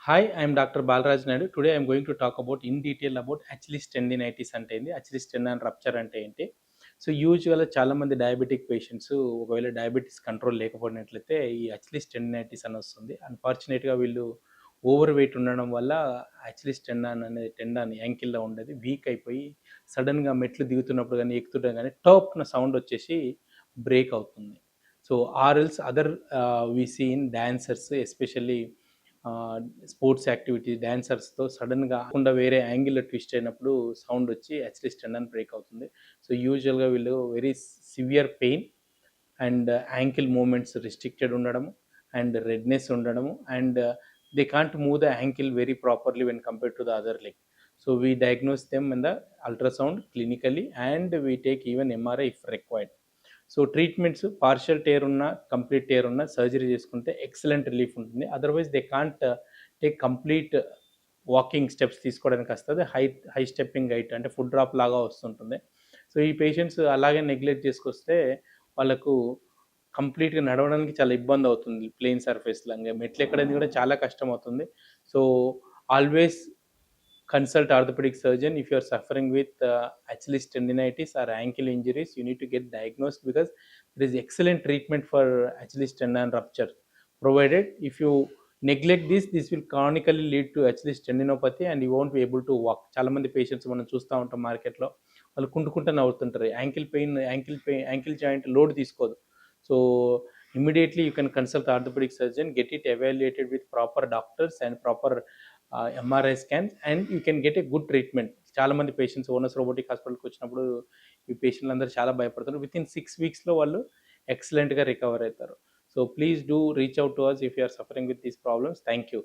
Hi, I am Dr. Balaraju Naidu. Today I am going to talk about in detail about Achilles tendinitis అంటే ఏంటి, Achilles tendon rupture అంటే ఏంటి. So యూజువల్‌గా చాలామంది diabetic patients ఒకవేళ diabetes control లేకపోయినట్లయితే ఈ అచిలిస్ టెండినైటిస్ అని వస్తుంది. అన్‌ఫార్చునేట్‌గా వీళ్ళు ఓవర్ వెయిట్ ఉండడం వల్ల అచిలిస్ టెండాన్ అనే టెండాన్ యాంకిల్‌లో ఉండేది వీక్ అయిపోయి సడెన్‌గా మెట్లు దిగుతున్నప్పుడు గానీ, ఎక్కుతుంటే గానీ టోప్‌న సౌండ్ వచ్చేసి బ్రేక్ అవుతుంది. So or else other we see in dancers especially sports activity డాన్సర్స్తో సడన్గా కాకుండా వేరే యాంగిల్లో ట్విస్ట్ అయినప్పుడు సౌండ్ వచ్చి అచిలిస్ టెండన్ బ్రేక్ అవుతుంది. సో యూజువల్గా వీళ్ళు very severe pain and ankle movements restricted ఉండడము అండ్ రెడ్నెస్ ఉండడము and they can't move the ankle very properly when compared to the other leg. So we diagnose them in the ultrasound clinically and we take even MRI if required. So treatments partial tear ఉన్నా complete tear ఉన్నా surgery చేసుకుంటే excellent relief ఉంటుంది. Otherwise they can't take complete walking steps తీసుకోవడానికి వస్తుంది. High stepping height అంటే food drop లాగా వస్తుంటుంది. So ఈ పేషెంట్స్ అలాగే నెగ్లెక్ట్ చేసుకొస్తే వాళ్ళకు కంప్లీట్గా నడవడానికి చాలా ఇబ్బంది అవుతుంది. ప్లెయిన్ సర్ఫేస్లో మెట్లు ఎక్కడానికి కూడా చాలా కష్టం అవుతుంది. So always consult orthopedic surgeon if you are suffering with Achilles tendinitis or ankle injuries. You need to get diagnosed because there is excellent treatment for Achilles tendon rupture, provided if you neglect this will chronically lead to Achilles tendinopathy and you won't be able to walk. చాలా మంది patients మనం చూస్తూ ఉంటాం మార్కెట్లో, వాళ్ళు కుంటుకుంటూ నవ్వుతుంటారు. Ankle joint load తీసుకోదు. So immediately you can consult the orthopedic surgeon, get it evaluated with proper doctors and proper MRI scans and you can get a good treatment. చాలామంది patients onus robotic హాస్పిటల్కి వచ్చినప్పుడు ఈ పేషెంట్లు అందరూ చాలా భయపడుతున్నారు. Within 6 వీక్స్లో వాళ్ళు ఎక్సలెంట్గా రికవర్ అవుతారు. So please do reach out to us if you are suffering with these problems. Thank you.